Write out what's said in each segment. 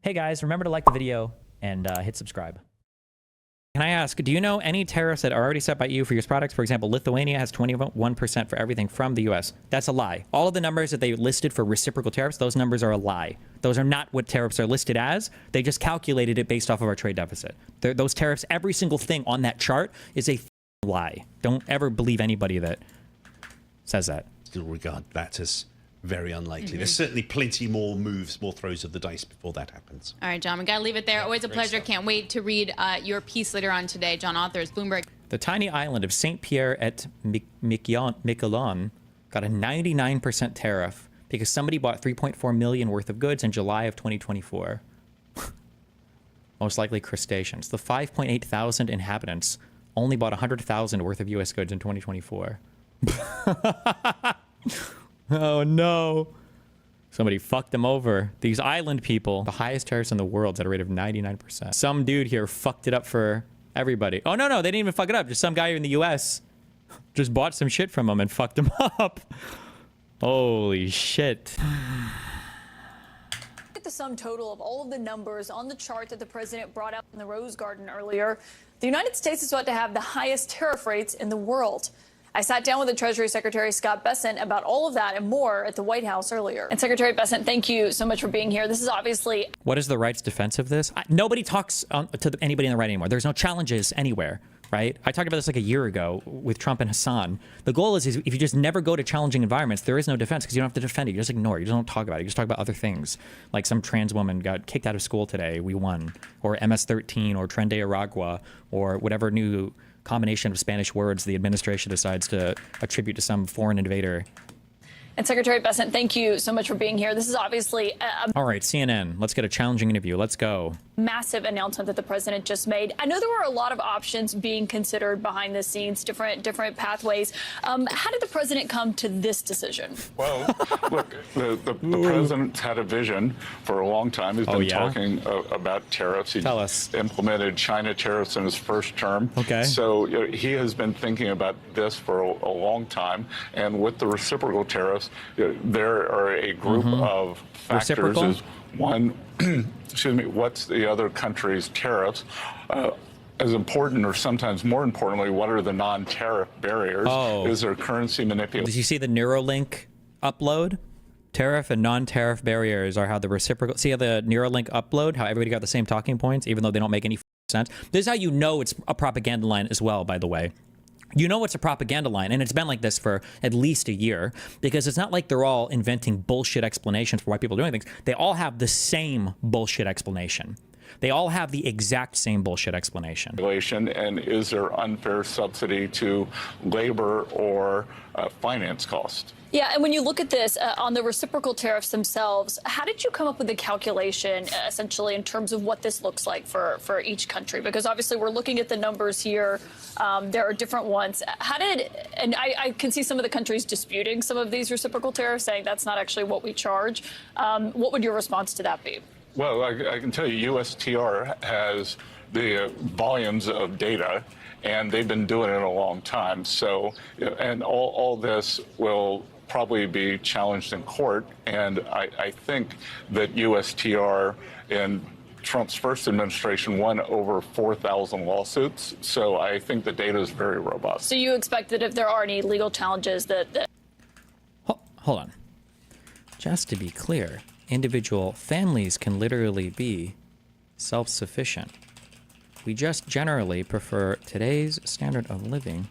Hey guys, remember to like the video and hit subscribe. Can I ask, do you know any tariffs that are already set by EU for US products? For example, Lithuania has 21% for everything from the US. That's a lie. All of the numbers that they listed for reciprocal tariffs, those numbers are a lie. Those are not what tariffs are listed as. They just calculated it based off of our trade deficit. Those tariffs, every single thing on that chart is a lie. Don't ever believe anybody that says that. Still regard that as very unlikely. There's certainly plenty more moves, more throws of the dice before that happens. All right, John, we got to leave it there. Always a pleasure. Stuff. Can't wait to read your piece later on today. John authors, Bloomberg. The tiny island of St. Pierre et Miquelon got a 99% tariff because somebody bought 3.4 million worth of goods in July of 2024. Most likely crustaceans. The 5.8 thousand inhabitants only bought 100,000 worth of US goods in 2024. Oh no. Somebody fucked them over. These island people, the highest tariffs in the world at a rate of 99%. Some dude here fucked it up for everybody. Oh no, they didn't even fuck it up. Just some guy in the US just bought some shit from them and fucked them up. Holy shit. At the sum total of all of the numbers on the chart that the president brought out in the Rose Garden earlier, the United States is about to have the highest tariff rates in the world. I sat down with the Treasury Secretary Scott Bessent about all of that and more at the White House earlier. And Secretary Bessent, thank you so much for being here. This is obviously... What is the right's defense of this? Nobody talks to anybody in the right anymore. There's no challenges anywhere, right? I talked about this like a year ago with Trump and Hassan. The goal is if you just never go to challenging environments, there is no defense because you don't have to defend it. You just ignore it. You just don't talk about it. You just talk about other things. Like some trans woman got kicked out of school today. We won. Or MS-13 or Tren de Aragua or whatever new combination of Spanish words the administration decides to attribute to some foreign invader. And Secretary Bessent, thank you so much for being here. This is obviously all right, CNN, let's get a challenging interview. Let's go. Massive announcement that the president just made. I know there were a lot of options being considered behind the scenes, different pathways. How did the president come to this decision? Well, look, the president's had a vision for a long time. He's been talking about tariffs. He implemented China tariffs in his first term. Okay. So he has been thinking about this for a long time. And with the reciprocal tariffs, there are a group of factors. One, excuse me, what's the other country's tariffs? As important, or sometimes more importantly, what are the non-tariff barriers? Is there currency manipulation? Did you see the Neuralink upload? Tariff and non-tariff barriers are how the reciprocal... See how the Neuralink upload, how everybody got the same talking points, even though they don't make any sense? This is how you know it's a propaganda line as well, by the way. You know it's a propaganda line, and it's been like this for at least a year, because it's not like they're all inventing bullshit explanations for why people are doing things. They all have the same bullshit explanation. They all have the exact same bullshit explanation. And is there unfair subsidy to labor or finance cost? Yeah, and when you look at this on the reciprocal tariffs themselves, how did you come up with the calculation essentially in terms of what this looks like for each country? Because obviously we're looking at the numbers here. There are different ones. How did, and I can see some of the countries disputing some of these reciprocal tariffs, saying that's not actually what we charge. What would your response to that be? Well, I can tell you USTR has the volumes of data, and they've been doing it a long time. So, and all this will probably be challenged in court. And I think that USTR in Trump's first administration won over 4,000 lawsuits. So I think the data is very robust. So you expect that if there are any legal challenges that... Hold on. Just to be clear, individual families can literally be self-sufficient. We just generally prefer today's standard of living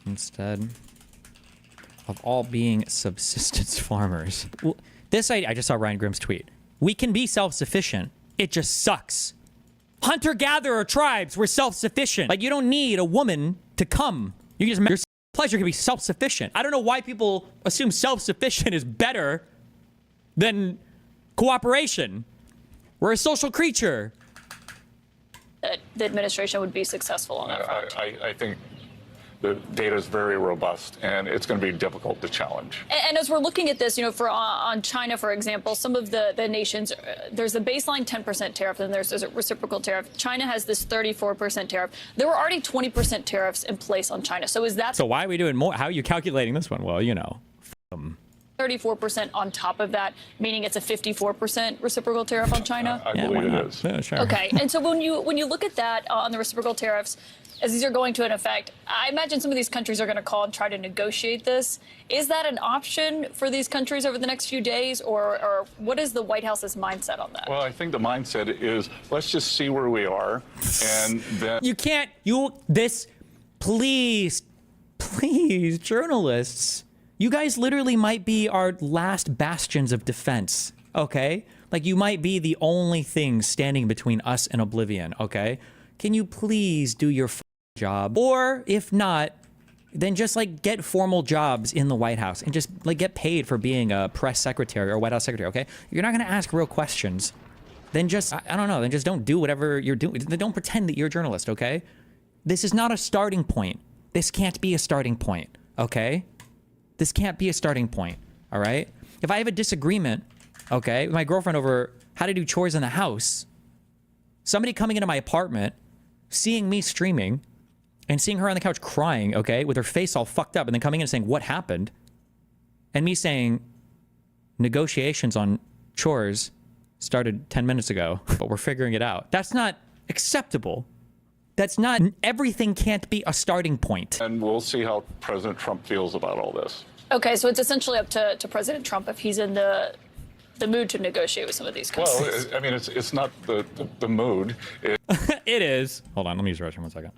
instead of all being subsistence farmers. Well, this I just saw Ryan Grimm's tweet. We can be self-sufficient. It just sucks. Hunter-gatherer tribes were self-sufficient. Like, you don't need a woman to come. You just your pleasure can be self-sufficient. I don't know why people assume self-sufficient is better than cooperation. We're a social creature. The administration would be successful on that front. I think the data is very robust, and it's going to be difficult to challenge. And as we're looking at this, you know, on China, for example, some of the nations, there's a baseline 10% tariff, and there's a reciprocal tariff. China has this 34% tariff. There were already 20% tariffs in place on China. So is that... So why are we doing more? How are you calculating this one? Well, you know, 34% on top of that, meaning it's a 54% reciprocal tariff on China? I believe it is. Yeah, sure. Okay, and so when you look at that on the reciprocal tariffs, as these are going to an effect, I imagine some of these countries are going to call and try to negotiate this. Is that an option for these countries over the next few days, or what is the White House's mindset on that? Well, I think the mindset is let's just see where we are, and then please, journalists, you guys literally might be our last bastions of defense, okay? Like, you might be the only thing standing between us and oblivion, okay? Can you please do your job? Or if not, then just like get formal jobs in the White House and just like get paid for being a press secretary or White House secretary, okay? You're not gonna ask real questions. Then just, I don't know, then just don't do whatever you're doing. Then don't pretend that you're a journalist, okay? This is not a starting point. This can't be a starting point, okay? This can't be a starting point, all right? If I have a disagreement, okay, with my girlfriend over how to do chores in the house, somebody coming into my apartment, seeing me streaming, and seeing her on the couch crying, okay, with her face all fucked up, and then coming in and saying, what happened? And me saying, negotiations on chores started 10 minutes ago, but we're figuring it out. That's not acceptable. That's not, everything can't be a starting point. and we'll see how President Trump feels about all this. Okay, so it's essentially up to President Trump if he's in the mood to negotiate with some of these countries. Well, I mean, it's not the mood. It is. Hold on, let me use the restroom 1 second.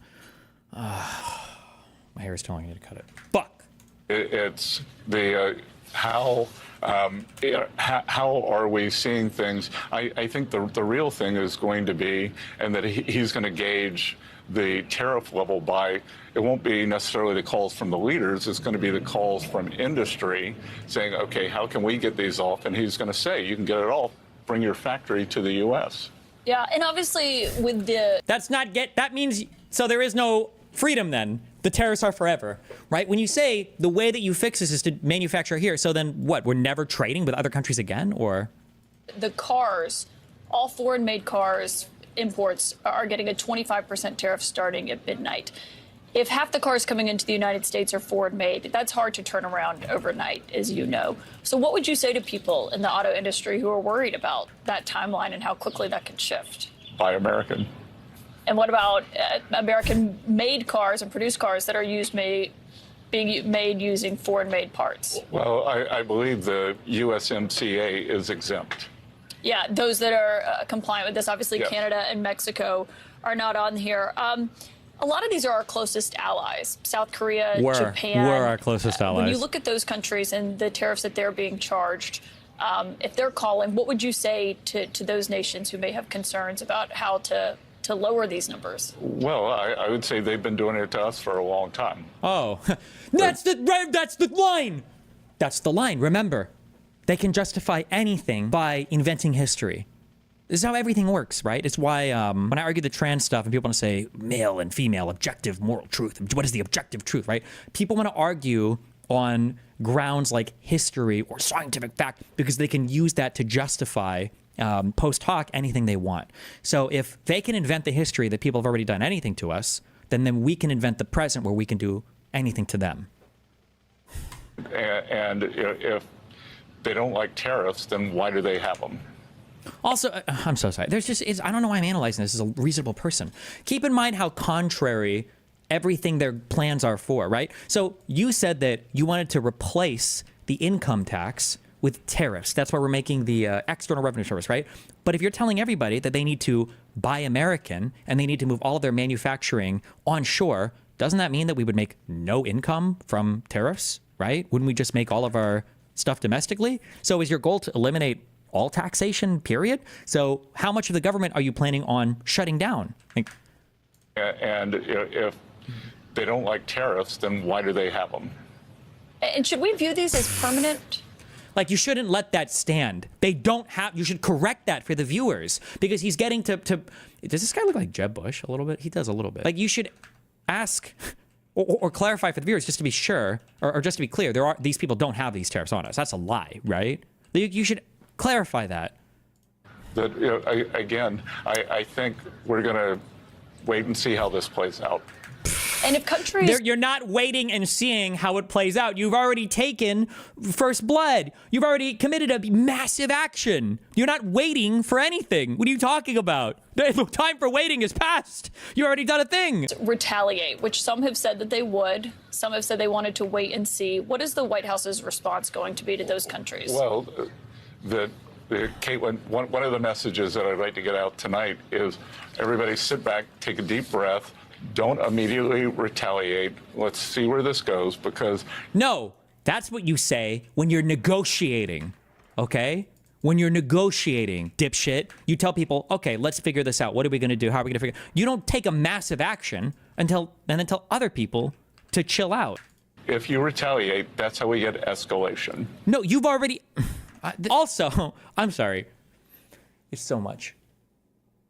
My hair is telling me to cut it. Fuck. It's the how are we seeing things? I think the real thing is going to be, and that he's going to gauge the tariff level by, it won't be necessarily the calls from the leaders, it's going to be the calls from industry saying, okay, how can we get these off? And he's going to say, you can get it off, bring your factory to the U.S. Yeah, and obviously with the... That means, so there is no freedom then. The tariffs are forever, right? When you say the way that you fix this is to manufacture here, so then what? We're never trading with other countries again, or? The cars, all foreign-made cars, imports, are getting a 25% tariff starting at midnight. If half the cars coming into the United States are foreign-made, that's hard to turn around overnight, as you know. So what would you say to people in the auto industry who are worried about that timeline and how quickly that could shift? Buy American. And what about American-made cars and produced cars that are being made using foreign-made parts? Well, I believe the USMCA is exempt. Yeah, those that are compliant with this. Obviously, Yes. Canada and Mexico are not on here. A lot of these are our closest allies. South Korea, Japan. We're our closest allies. When you look at those countries and the tariffs that they're being charged, if they're calling, what would you say to those nations who may have concerns about how to lower these numbers? Well, I would say they've been doing it to us for a long time. Oh, that's the line. That's the line. Remember, they can justify anything by inventing history. This is how everything works, right? It's why when I argue the trans stuff and people want to say male and female, objective moral truth. What is the objective truth, right? People want to argue on grounds like history or scientific fact because they can use that to justify post hoc anything they want. So if they can invent the history that people have already done anything to us, then we can invent the present where we can do anything to them. And if they don't like tariffs, then why do they have them? Also, I'm so sorry. I don't know why I'm analyzing this as a reasonable person. Keep in mind how contrary everything their plans are for, right? So you said that you wanted to replace the income tax with tariffs. That's why we're making the external revenue service, right? But if you're telling everybody that they need to buy American and they need to move all of their manufacturing onshore, doesn't that mean that we would make no income from tariffs, right? Wouldn't we just make all of our stuff domestically? So is your goal to eliminate all taxation, period? So how much of the government are you planning on shutting down? And if they don't like tariffs, then why do they have them? And should we view these as permanent? Like, you shouldn't let that stand. They don't have, you should correct that for the viewers because he's getting to does this guy look like Jeb Bush a little bit? He does a little bit. Like, you should ask or clarify for the viewers just to be sure, or just to be clear, these people don't have these tariffs on us. That's a lie, right? You should clarify that. That, again, I think we're going to wait and see how this plays out. And if countries... You're not waiting and seeing how it plays out. You've already taken first blood. You've already committed a massive action. You're not waiting for anything. What are you talking about? The time for waiting is past. You already done a thing. retaliate, which some have said that they would. Some have said they wanted to wait and see. What is the White House's response going to be to those countries? Well, Caitlin, one of the messages that I'd like to get out tonight is everybody sit back, take a deep breath. Don't immediately retaliate. Let's see where this goes, because... No, that's what you say when you're negotiating, okay? When you're negotiating, dipshit, you tell people, okay, let's figure this out. What are we going to do? How are we going to figure? You don't take a massive action and then tell other people to chill out. If you retaliate, that's how we get escalation. No, you've already... Also, I'm sorry. It's so much.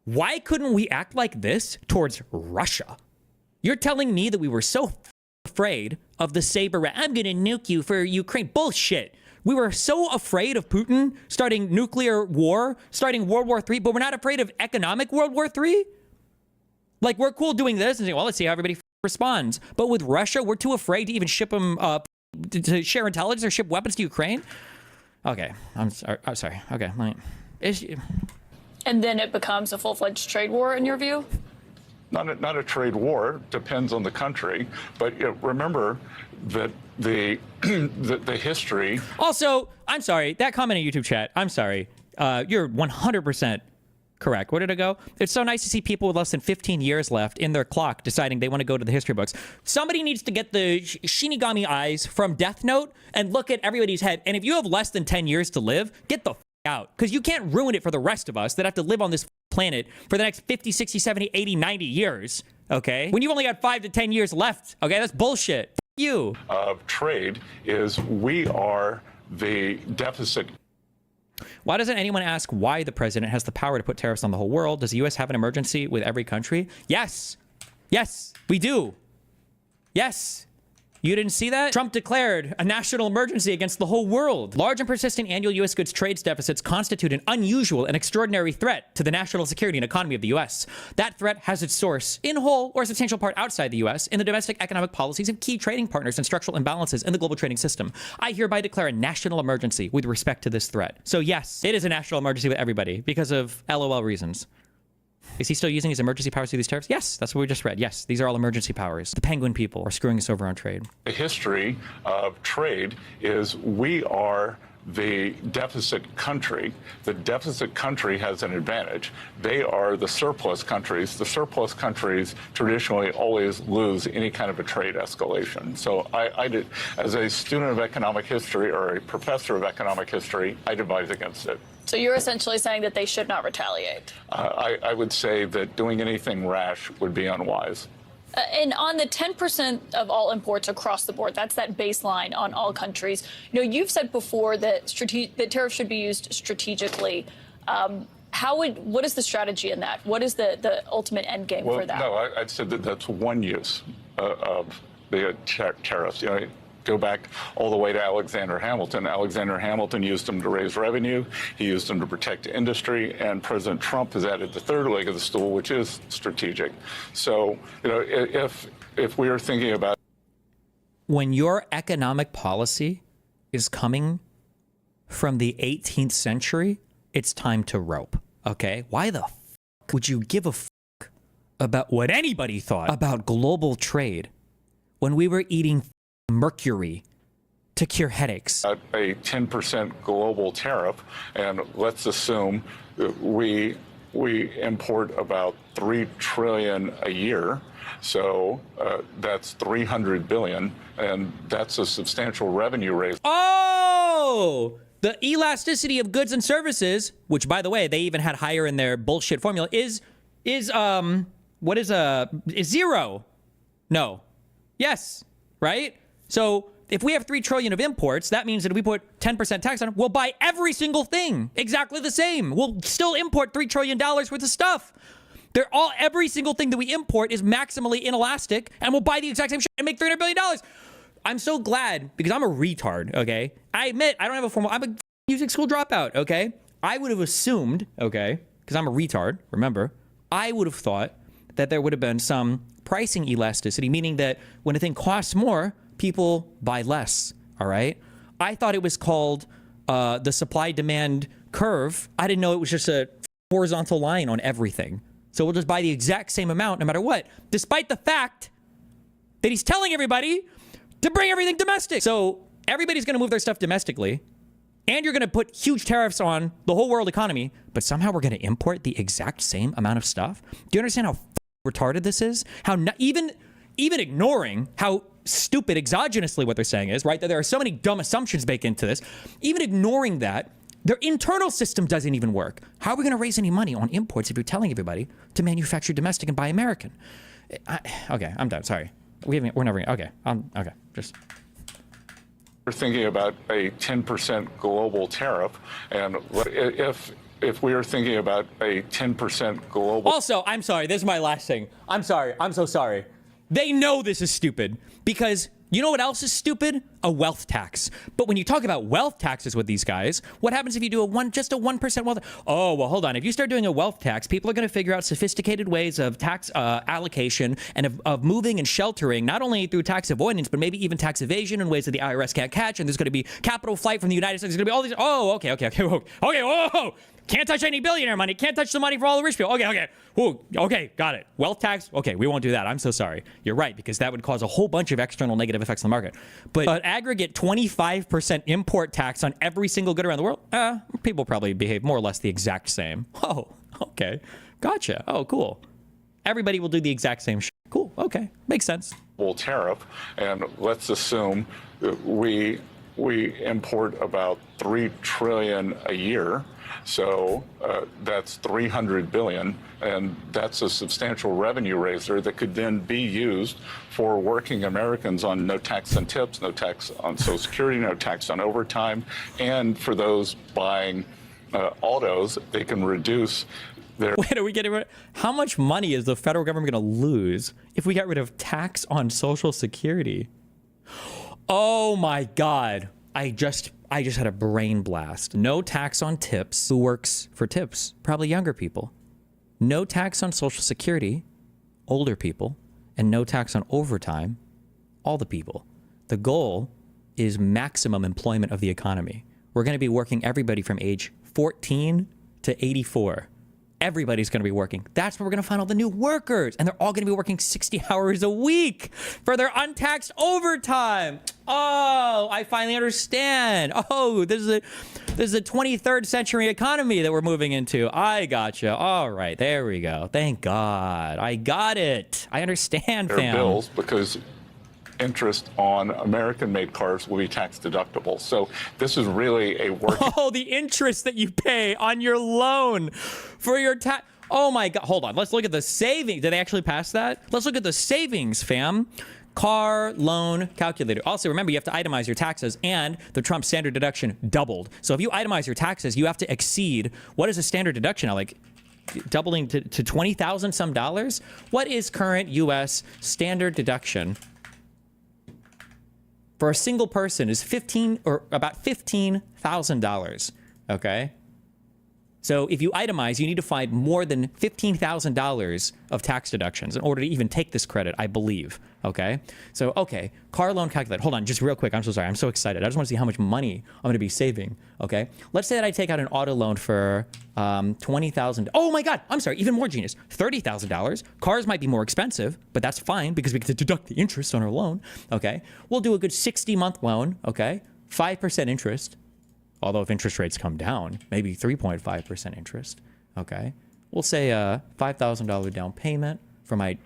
Why couldn't we act like this towards Russia? You're telling me that we were so afraid of the saber. I'm going to nuke you for Ukraine. Bullshit. We were so afraid of Putin starting nuclear war, starting World War III, but we're not afraid of economic World War III? Like, we're cool doing this and saying, well, let's see how everybody responds. But with Russia, we're too afraid to even ship them to share intelligence or ship weapons to Ukraine? Okay, I'm sorry. Okay, And then it becomes a full-fledged trade war, in your view? Not a trade war, depends on the country. But remember that the history... Also, I'm sorry, that comment in YouTube chat, I'm sorry. You're 100% correct. Where did it go? It's so nice to see people with less than 15 years left in their clock deciding they want to go to the history books. Somebody needs to get the Shinigami eyes from Death Note and look at everybody's head. And if you have less than 10 years to live, get the out, because you can't ruin it for the rest of us that have to live on this planet for the next 50, 60, 70, 80, 90 years, okay? When you've only got 5 to 10 years left, okay? That's bullshit. You. Of trade is we are the deficit. Why doesn't anyone ask why the president has the power to put tariffs on the whole world? Does the U.S. have an emergency with every country? Yes. Yes, we do. Yes. You didn't see that? Trump declared a national emergency against the whole world. Large and persistent annual U.S. goods trade deficits constitute an unusual and extraordinary threat to the national security and economy of the U.S. That threat has its source, in whole or a substantial part outside the U.S., in the domestic economic policies of key trading partners and structural imbalances in the global trading system. I hereby declare a national emergency with respect to this threat. So yes, it is a national emergency with everybody because of LOL reasons. Is he still using his emergency powers through these tariffs? Yes, that's what we just read. Yes, these are all emergency powers. The penguin people are screwing us over on trade. The history of trade is we are the deficit country. The deficit country has an advantage. They are the surplus countries. The surplus countries traditionally always lose any kind of a trade escalation. So I did, as a student of economic history or a professor of economic history, I advise against it. So you're essentially saying that they should not retaliate? I would say that doing anything rash would be unwise. And on the 10% of all imports across the board, that's that baseline on all countries. You know, you've said before that that tariffs should be used strategically. What is the strategy in that? What is the ultimate end game for that? No, I'd said that that's one use of the tariffs. You know, go back all the way to Alexander Hamilton. Alexander Hamilton used them to raise revenue. He used them to protect industry. And President Trump has added the third leg of the stool, which is strategic. So, you know, if we are thinking about... When your economic policy is coming from the 18th century, it's time to rope, okay? Why the fuck would you give a fuck about what anybody thought about global trade when we were eating mercury to cure headaches? A 10% global tariff, and let's assume that we import about $3 trillion a year. So that's 300 billion, and that's a substantial revenue raise. Oh, the elasticity of goods and services, which by the way, they even had higher in their bullshit formula, is zero. No. Yes. Right? So if we have 3 trillion of imports, that means that if we put 10% tax on it, we'll buy every single thing exactly the same. We'll still import $3 trillion worth of stuff. Every single thing that we import is maximally inelastic, and we'll buy the exact same shit and make $300 billion. I'm so glad, because I'm a retard, okay? I admit, I don't have a formal, I'm a music school dropout, okay? I would have assumed, okay, because I'm a retard, remember, I would have thought that there would have been some pricing elasticity, meaning that when a thing costs more, people buy less. All right. I thought it was called the supply-demand curve. I didn't know it was just a horizontal line on everything. So we'll just buy the exact same amount no matter what, despite the fact that he's telling everybody to bring everything domestic. So everybody's going to move their stuff domestically, and you're going to put huge tariffs on the whole world economy, but somehow we're going to import the exact same amount of stuff. Do you understand how retarded this is? How even ignoring how stupid exogenously what they're saying is, right? That there are so many dumb assumptions baked into this. Even ignoring that, their internal system doesn't even work. How are we going to raise any money on imports if you're telling everybody to manufacture domestic and buy American? Okay, I'm done. Sorry. We're never going to. Okay. Okay. Just. We're thinking about a 10% global tariff. And if we are thinking about a 10% global. Also, I'm sorry. This is my last thing. I'm sorry. I'm so sorry. They know this is stupid because you know what else is stupid? A wealth tax. But when you talk about wealth taxes with these guys, what happens if you do just a 1% wealth? Oh, well, hold on. If you start doing a wealth tax, people are going to figure out sophisticated ways of tax allocation and of moving and sheltering, not only through tax avoidance, but maybe even tax evasion in ways that the IRS can't catch. And there's going to be capital flight from the United States. There's going to be all these. Oh, okay, whoa. Can't touch any billionaire money. Can't touch the money for all the rich people. Okay. Ooh, okay, got it. Wealth tax. Okay, we won't do that. I'm so sorry. You're right, because that would cause a whole bunch of external negative effects on the market. But an aggregate 25% import tax on every single good around the world, people probably behave more or less the exact same. Oh, okay. Gotcha. Oh, cool. Everybody will do the exact same shit. Cool. Okay. Makes sense. Tariff, and let's assume that we import about $3 trillion a year. So that's 300 billion, and that's a substantial revenue raiser that could then be used for working Americans on no tax on tips, no tax on Social Security, no tax on overtime, and for those buying autos, they can reduce their. Wait, are we getting rid? How much money is the federal government going to lose if we got rid of tax on Social Security? Oh my God! I just had a brain blast. No tax on tips. Who works for tips? Probably younger people. No tax on Social Security, older people, and no tax on overtime, all the people. The goal is maximum employment of the economy. We're going to be working everybody from age 14 to 84. Everybody's going to be working. That's where we're going to find all the new workers. And they're all going to be working 60 hours a week for their untaxed overtime. Oh, I finally understand. Oh, this is a 23rd century economy that we're moving into. I gotcha. All right, there we go. Thank God. I got it. I understand, their fam. bills because interest on American-made cars will be tax deductible. So this is really a working. Oh, the interest that you pay on your loan for your tax. Oh my God. Hold on. Let's look at the savings. Did they actually pass that? Let's look at the savings, fam. Car loan calculator. Also, remember, you have to itemize your taxes, and the Trump standard deduction doubled. So if you itemize your taxes, you have to exceed, what is a standard deduction now? Like doubling to 20,000 some dollars? What is current U.S. standard deduction for a single person is about $15,000, okay? So if you itemize, you need to find more than $15,000 of tax deductions in order to even take this credit, I believe, okay? So, okay, car loan calculator. Hold on, just real quick. I'm so sorry. I'm so excited. I just want to see how much money I'm going to be saving, okay? Let's say that I take out an auto loan for $20,000. Oh my God, I'm sorry, even more genius. $30,000. Cars might be more expensive, but that's fine because we get to deduct the interest on our loan, okay? We'll do a good 60-month loan, okay? 5% interest. Although if interest rates come down, maybe 3.5% interest, okay? We'll say a $5,000 down payment for my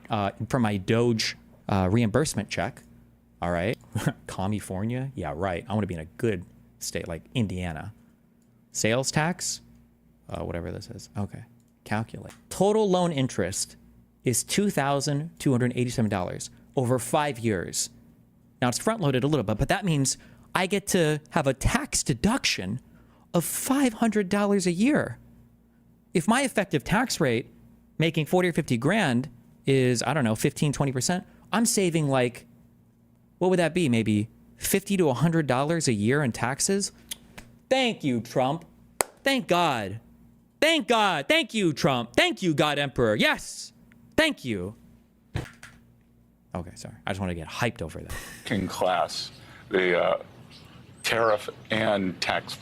Doge reimbursement check, all right? California? Yeah, right. I want to be in a good state like Indiana. Sales tax? Whatever this is. Okay, calculate. Total loan interest is $2,287 over 5 years. Now, it's front-loaded a little bit, but that means I get to have a tax deduction of $500 a year. If my effective tax rate, making 40 or 50 grand, is, I don't know, 15, 20%, I'm saving like, what would that be? Maybe $50 to $100 a year in taxes? Thank you, Trump. Thank God. Thank God. Thank you, Trump. Thank you, God Emperor. Yes. Thank you. Okay, sorry. I just want to get hyped over that. working class, the tariff and tax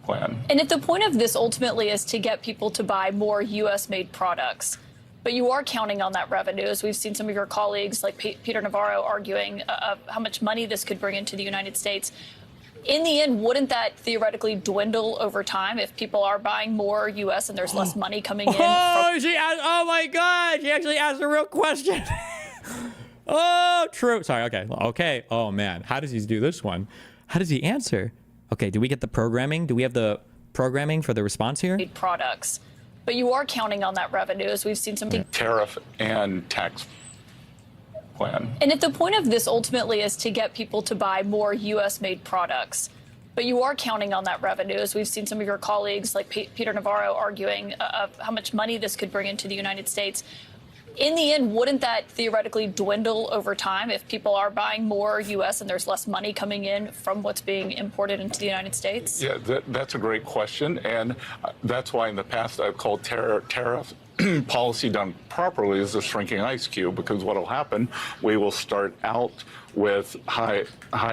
plan. And if the point of this ultimately is to get people to buy more U.S.-made products, but you are counting on that revenue, as we've seen some of your colleagues like Peter Navarro arguing how much money this could bring into the United States. In the end, wouldn't that theoretically dwindle over time if people are buying more U.S. and there's less money coming in? Oh my God, she actually asked a real question. Oh, true. Sorry. Okay. Oh man, how does he do this one? How does he answer? Okay, do we get the programming? Do we have the programming for the response here? Products, but you are counting on that revenue, as we've seen some Tariff and tax plan. And if the point of this ultimately is to get people to buy more U.S.-made products, but you are counting on that revenue, as we've seen some of your colleagues like Peter Navarro arguing how much money this could bring into the United States. In the end, wouldn't that theoretically dwindle over time if people are buying more U.S. and there's less money coming in from what's being imported into the United States? Yeah, that's a great question. And that's why in the past I've called tariff policy done properly is a shrinking ice cube, because what will happen, we will start out with high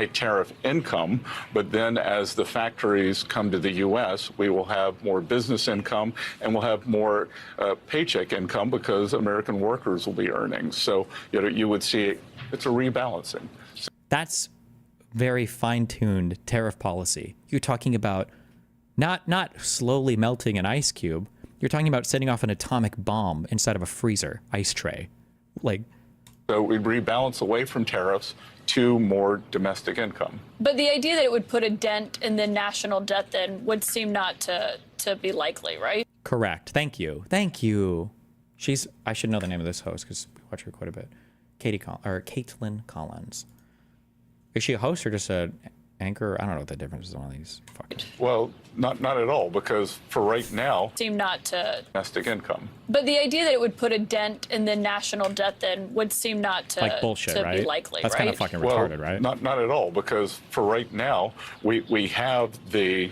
tariff income, but then as the factories come to the U.S., we will have more business income and we'll have more paycheck income because American workers will be earning. So you would see it's a rebalancing. That's very fine-tuned tariff policy. You're talking about not slowly melting an ice cube. You're talking about setting off an atomic bomb inside of a freezer ice tray. So we rebalance away from tariffs to more domestic income. But the idea that it would put a dent in the national debt then would seem not to be likely, right? Correct. Thank you. I should know the name of this host because we watch her quite a bit. Caitlin Collins. Is she a host or just an anchor? I don't know what the difference is on these. Well, not at all, because for right now, seem not to domestic income. But the idea that it would put a dent in the national debt then would seem not to bullshit, to right? be likely, That's right? kind of fucking retarded, right? Not at all, because for right now, we have the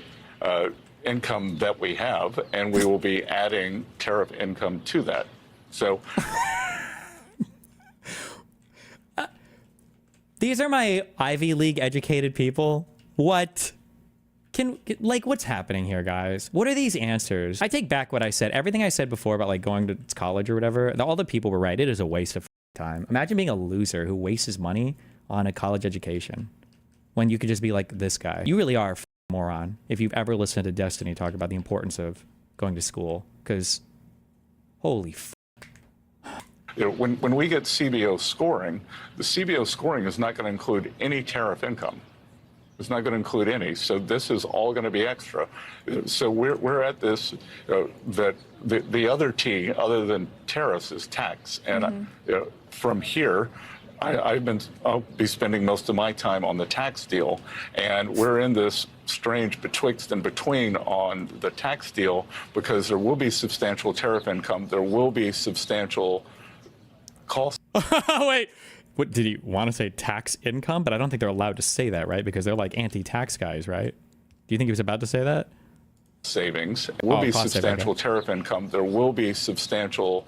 income that we have, and we will be adding tariff income to that. So. These are my Ivy League educated people. What? What's happening here, guys? What are these answers? I take back what I said. Everything I said before about going to college or whatever, all the people were right. It is a waste of time. Imagine being a loser who wastes his money on a college education when you could just be like this guy. You really are a moron if you've ever listened to Destiny talk about the importance of going to school, because holy when we get CBO scoring, the CBO scoring is not going to include any tariff income. It's not going to include any. So this is all going to be extra. So we're at this, that the other T, other than tariffs, is tax. And from here, I'll be spending most of my time on the tax deal. And we're in this strange betwixt and between on the tax deal, because there will be substantial tariff income. There will be substantial cost. Wait, what did he want to say? Tax income? But I don't think they're allowed to say that, right? Because they're like anti-tax guys, right? Do you think he was about to say that? Savings. There will be substantial tariff income. There will be substantial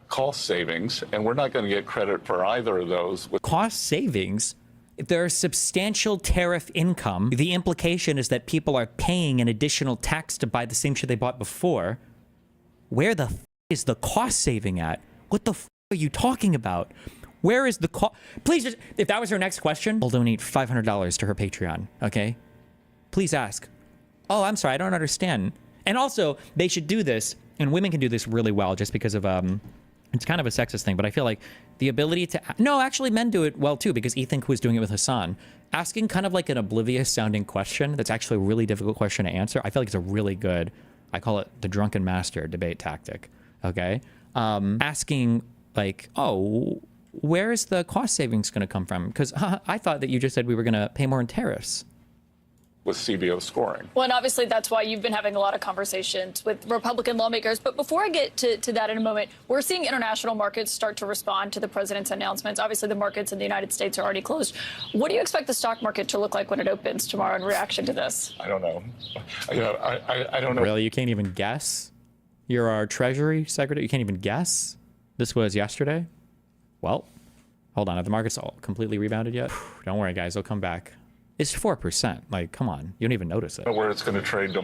cost savings, and we're not going to get credit for either of those. Cost savings? If there is substantial tariff income, the implication is that people are paying an additional tax to buy the same shit they bought before. Where the is the cost saving at? What the are you talking about? Where is the cost? Please, just, if that was her next question, I'll donate $500 to her Patreon, okay? Please ask. Oh, I'm sorry, I don't understand. And also, they should do this, and women can do this really well just because of, it's kind of a sexist thing, but I feel like the ability to, no, actually men do it well too, because Ethan was doing it with Hassan. Asking kind of like an oblivious sounding question that's actually a really difficult question to answer, I feel like it's a really good, I call it the drunken master debate tactic, okay? Asking like, oh, where is the cost savings going to come from? Because I thought that you just said we were going to pay more in tariffs. With CBO scoring. Well, and obviously that's why you've been having a lot of conversations with Republican lawmakers. But before I get to that in a moment, we're seeing international markets start to respond to the president's announcements. Obviously, the markets in the United States are already closed. What do you expect the stock market to look like when it opens tomorrow in reaction to this? I don't know. I don't know. Really? You can't even guess? You're our Treasury Secretary? You can't even guess? This was yesterday? Well, Hold on, have the markets all completely rebounded yet? Don't worry, guys, they'll come back. It's 4%. Like, come on, you don't even notice it. I don't know where it's going to trade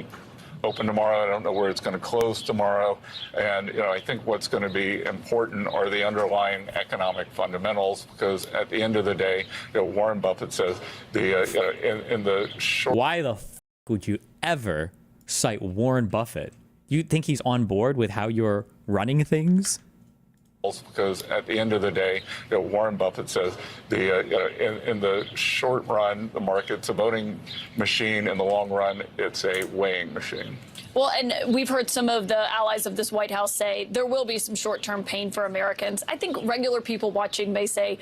open tomorrow. I don't know where it's going to close tomorrow. And, I think what's going to be important are the underlying economic fundamentals, because at the end of the day, Warren Buffett says in the short. Why the would you ever cite Warren Buffett? You think he's on board with how you're running things? Because at the end of the day, Warren Buffett says in the short run, the market's a voting machine. In the long run, it's a weighing machine. Well, and we've heard some of the allies of this White House say there will be some short-term pain for Americans. I think regular people watching may say,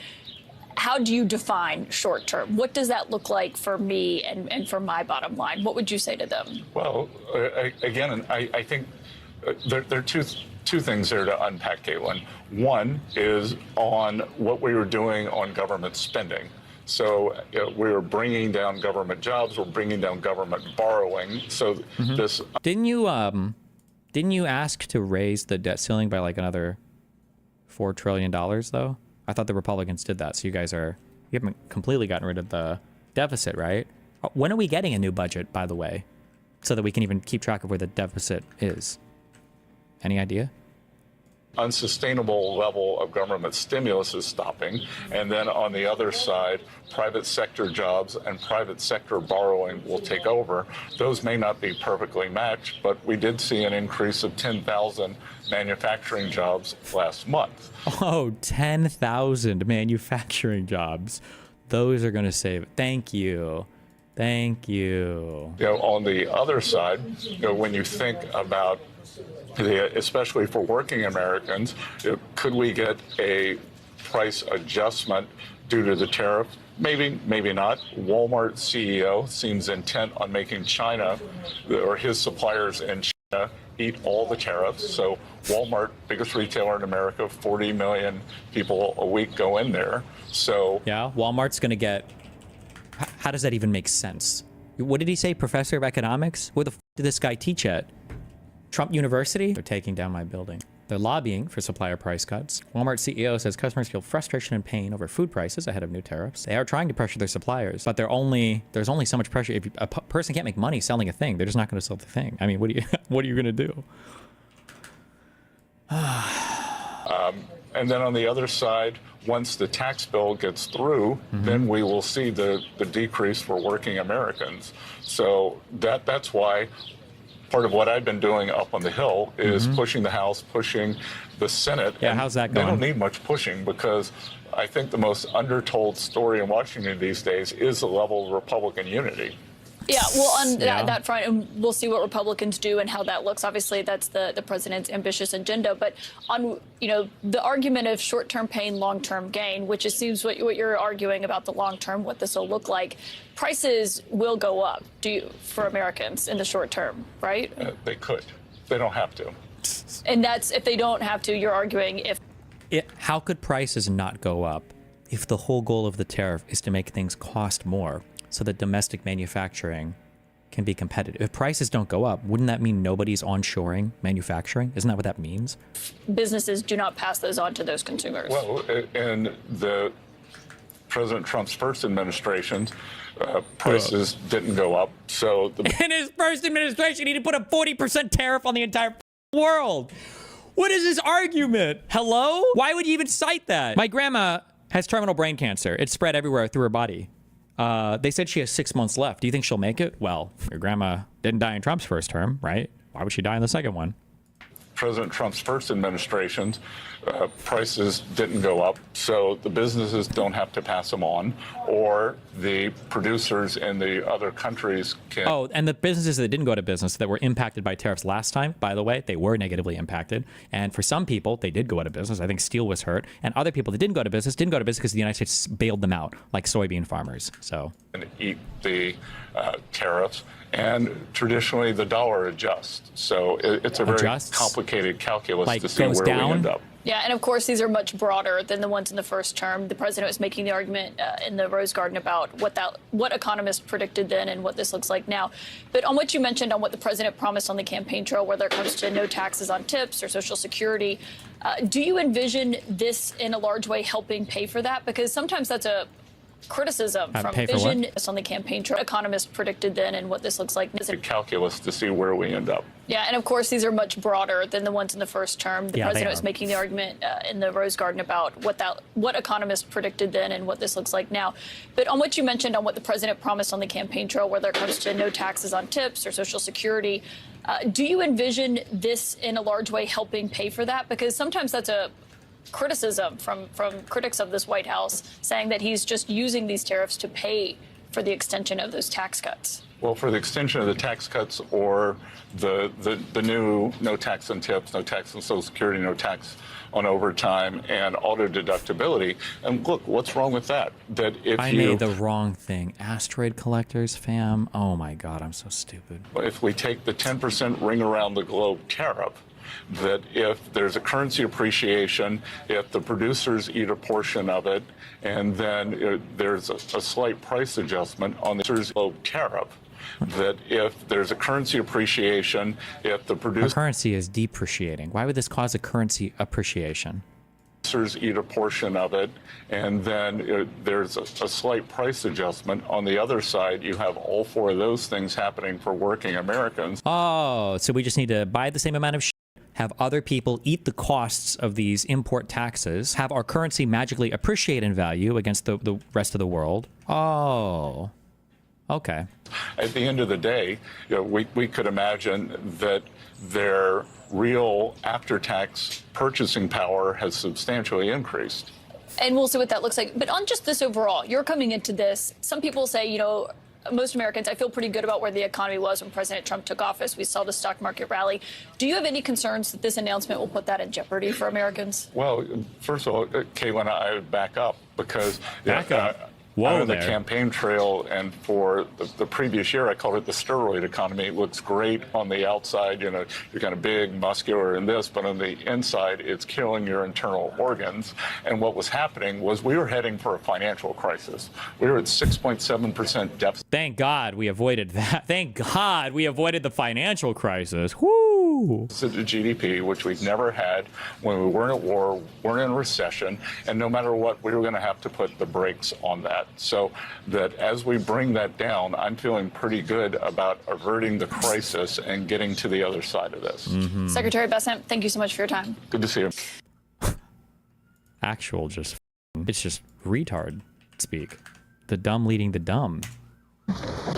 how do you define short-term? What does that look like for me and for my bottom line? What would you say to them? Well, again, I think there are two things there to unpack, Caitlin. One is on what we were doing on government spending. So we were bringing down government jobs, we're bringing down government borrowing. So this didn't you ask to raise the debt ceiling by like another $4 trillion though? I thought the Republicans did that. So you haven't completely gotten rid of the deficit, right? When are we getting a new budget, by the way, so that we can even keep track of where the deficit is? Any idea? Unsustainable level of government stimulus is stopping. And then on the other side, private sector jobs and private sector borrowing will take over. Those may not be perfectly matched, but we did see an increase of 10,000 manufacturing jobs last month. Oh, 10,000 manufacturing jobs. Those are going to save. Thank you. Thank you. On the other side, when you think about especially for working Americans, could we get a price adjustment due to the tariff? Maybe, maybe not. Walmart CEO seems intent on making China or his suppliers in China eat all the tariffs. So Walmart, biggest retailer in America, 40 million people a week go in there. So yeah, Walmart's going to get. How does that even make sense? What did he say? Professor of economics? Where the did this guy teach at? Trump University? They're taking down my building. They're lobbying for supplier price cuts. Walmart CEO says customers feel frustration and pain over food prices ahead of new tariffs. They are trying to pressure their suppliers, but there's only so much pressure. If a person can't make money selling a thing, they're just not going to sell the thing. I mean, what are you going to do? And then on the other side, once the tax bill gets through, then we will see the decrease for working Americans. So that's why part of what I've been doing up on the Hill is pushing the House, pushing the Senate. Yeah, how's that going? They don't need much pushing, because I think the most undertold story in Washington these days is the level of Republican unity. Yeah, well, on that front, and we'll see what Republicans do and how that looks. Obviously, that's the president's ambitious agenda. But on, the argument of short-term pain, long-term gain, which it seems what you're arguing about the long-term, what this will look like, prices will go up for Americans in the short term, right? They could. They don't have to. And that's if they don't have to, you're arguing if. How could prices not go up if the whole goal of the tariff is to make things cost more so that domestic manufacturing can be competitive? If prices don't go up, wouldn't that mean nobody's onshoring manufacturing? Isn't that what that means? Businesses do not pass those on to those consumers. Well, in the President Trump's first administration, prices didn't go up. So in his first administration, he put a 40% tariff on the entire world. What is this argument? Hello? Why would you even cite that? My grandma has terminal brain cancer. It's spread everywhere through her body. They said she has 6 months left. Do you think she'll make it? Well, your grandma didn't die in Trump's first term, right? Why would she die in the second one? President Trump's first administration, prices didn't go up, so the businesses don't have to pass them on, or the producers in the other countries can. Oh, and the businesses that didn't go to business that were impacted by tariffs last time, by the way, they were negatively impacted. And for some people, they did go out of business. I think steel was hurt. And other people that didn't go to business because the United States bailed them out, like soybean farmers. So. And eat the tariffs. And traditionally, the dollar adjusts. So it's a very complicated calculus to see where we end up. Yeah, and of course, these are much broader than the ones in the first term. The president was making the argument in the Rose Garden about what economists predicted then and what this looks like now. But on what you mentioned on what the president promised on the campaign trail, whether it comes to no taxes on tips or Social Security, do you envision this in a large way helping pay for that? Because sometimes that's a criticism from vision on the campaign trail. Economists predicted then and what this looks like. Calculus to see where we end up. Yeah, and of course, these are much broader than the ones in the first term. The president was making the argument in the Rose Garden about what economists predicted then and what this looks like now. But on what you mentioned on what the president promised on the campaign trail, whether it comes to no taxes on tips or Social Security, do you envision this in a large way helping pay for that? Because sometimes that's a criticism from critics of this White House, saying that he's just using these tariffs to pay for the extension of those tax cuts. Well, for the extension of the tax cuts or the new no tax on tips, no tax on Social Security, no tax on overtime and auto deductibility. And look, what's wrong with that? That if I made the wrong thing. Asteroid collectors, fam. Oh my God, I'm so stupid. If we take the 10% ring around the globe tariff, that if there's a currency appreciation, if the producers eat a portion of it, and then there's a slight price adjustment on the globe tariff, that if there's a currency appreciation, if the producers... currency is depreciating. Why would this cause a currency appreciation? Eat a portion of it, and then there's a slight price adjustment. On the other side, you have all four of those things happening for working Americans. Oh, so we just need to buy the same amount of shit, have other people eat the costs of these import taxes, have our currency magically appreciate in value against the rest of the world. Oh, okay. At the end of the day, we could imagine that their real after-tax purchasing power has substantially increased. And we'll see what that looks like. But on just this overall, you're coming into this. Some people say, most Americans, I feel pretty good about where the economy was when President Trump took office. We saw the stock market rally. Do you have any concerns that this announcement will put that in jeopardy for Americans? Well, first of all, Caitlin, I would back up because Whoa, on the campaign trail, and for the previous year, I called it the steroid economy. It looks great on the outside, you're kind of big, muscular in this, but on the inside, it's killing your internal organs. And what was happening was we were heading for a financial crisis. We were at 6.7% deficit. Thank God we avoided that. Thank God we avoided the financial crisis. Woo! To GDP, which we've never had when we weren't at war, weren't in a recession, and no matter what, we were going to have to put the brakes on that. So that as we bring that down, I'm feeling pretty good about averting the crisis and getting to the other side of this. Mm-hmm. Secretary Bessent, thank you so much for your time. Good to see you. It's just retard speak. The dumb leading the dumb.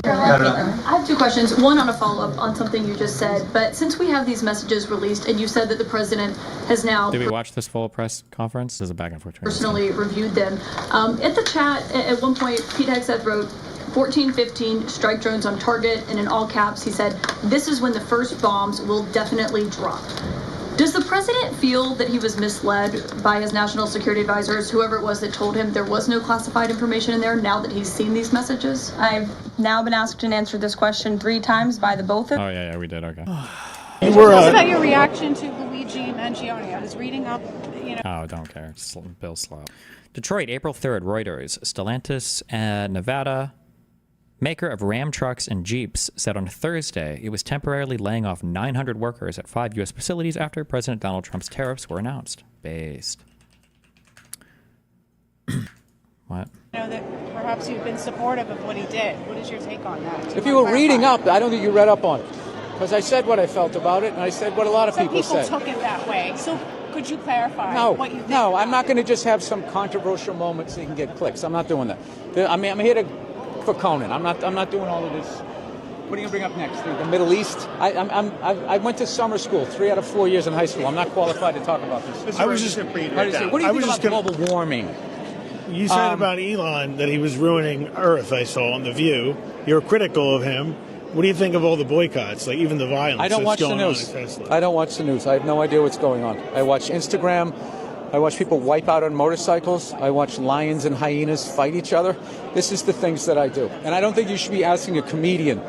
I have two questions. One on a follow-up on something you just said. But since we have these messages released, and you said that the president has now... Did we watch this full press conference? There's a back and forth. ...personally reviewed them. At the chat, at one point, Pete Hegseth wrote 14-15 strike drones on target, and in all caps, he said, "This is when the first bombs will definitely drop." Does the president feel that he was misled by his national security advisors, whoever it was that told him there was no classified information in there, now that he's seen these messages? I've now been asked and answered this question 3 times by the both of... Oh, yeah, we did. Okay. Tell us about your reaction to Luigi Mangione. I was reading up, Oh, don't care. Bill Slow. Detroit, April 3rd, Reuters. Stellantis, Nevada, maker of Ram trucks and Jeeps, said on Thursday it was temporarily laying off 900 workers at 5 U.S. facilities after President Donald Trump's tariffs were announced. Based. What? that perhaps you've been supportive of what he did. What is your take on that? If you were reading up, I don't think you read up on it. Because I said what I felt about it, and I said what a lot of people said. Some people took it that way. So could you clarify what you think? No, I'm not going to just have some controversial moment so you can get clicks. I'm not doing that. I'm here for Conan. I'm not doing all of this. What are you going to bring up next? The Middle East? I went to summer school 3 out of 4 years in high school. I'm not qualified to talk about this. I was just. What do you think about global warming? You said about Elon that he was ruining Earth. I saw on The View. You're critical of him. What do you think of all the boycotts, like even the violence? I don't watch the news. I don't watch the news. I have no idea what's going on. I watch Instagram. I watch people wipe out on motorcycles. I watch lions and hyenas fight each other. This is the things that I do. And I don't think you should be asking a comedian.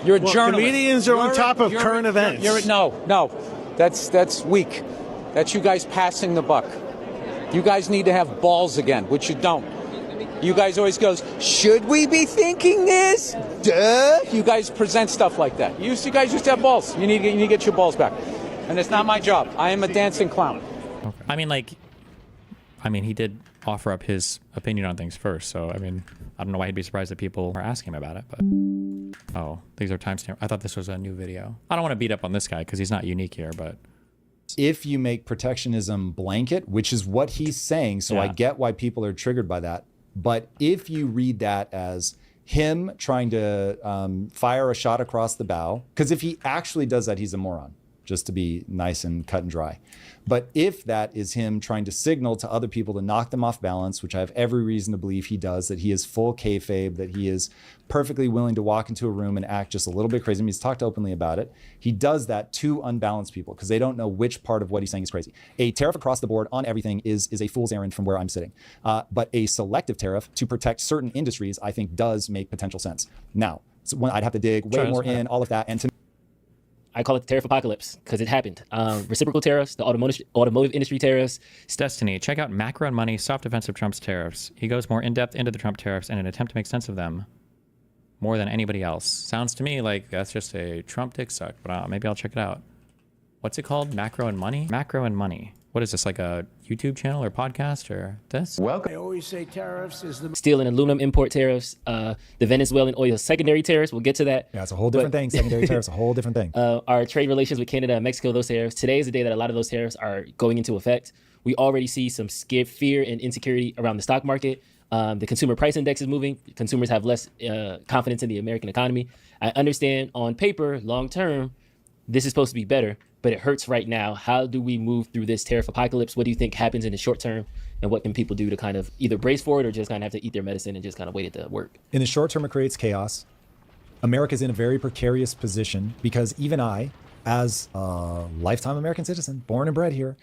You're a journalist. Comedians are on top of current events. No. That's weak. That's you guys passing the buck. You guys need to have balls again, which you don't. You guys always goes, should we be thinking this? Duh. You guys present stuff like that. You guys used to have balls. You need to get your balls back. And it's not my job. I am a dancing clown. Okay. I mean, he did offer up his opinion on things first. So, I mean, I don't know why he'd be surprised that people are asking him about it. But oh, these are timestamp. I thought this was a new video. I don't want to beat up on this guy because he's not unique here, but. If you make protectionism blanket, which is what he's saying, so I get why people are triggered by that. But if you read that as him trying to fire a shot across the bow, because if he actually does that, he's a moron, just to be nice and cut and dry. But if that is him trying to signal to other people to knock them off balance, which I have every reason to believe he does, that he is full kayfabe, that he is perfectly willing to walk into a room and act just a little bit crazy. I mean, he's talked openly about it. He does that to unbalanced people because they don't know which part of what he's saying is crazy. A tariff across the board on everything is a fool's errand from where I'm sitting. But a selective tariff to protect certain industries, I think does make potential sense. Now, I'd have to dig way more in all of that. And to I call it the tariff apocalypse because it happened. Reciprocal tariffs, the automotive industry tariffs. Destiny, check out Macro and Money, Soft Defense of Trump's tariffs. He goes more in-depth into the Trump tariffs in an attempt to make sense of them more than anybody else. Sounds to me like that's just a Trump dick suck, but maybe I'll check it out. What's it called? Macro and Money? Macro and Money. What is this, like a YouTube channel or podcast or this? Welcome. I always say tariffs is the steel and aluminum import tariffs, the Venezuelan oil secondary tariffs. We'll get to that. Yeah, it's a whole different thing. Secondary tariffs, a whole different thing. Our trade relations with Canada and Mexico, those tariffs. Today is the day that a lot of those tariffs are going into effect. We already see some fear and insecurity around the stock market. The consumer price index is moving. Consumers have less confidence in the American economy. I understand on paper, long term, this is supposed to be better, but it hurts right now. How do we move through this tariff apocalypse? What do you think happens in the short term? And what can people do to kind of either brace for it or just kind of have to eat their medicine and just kind of wait it to work? In the short term, it creates chaos. America's in a very precarious position because even I, as a lifetime American citizen, born and bred here,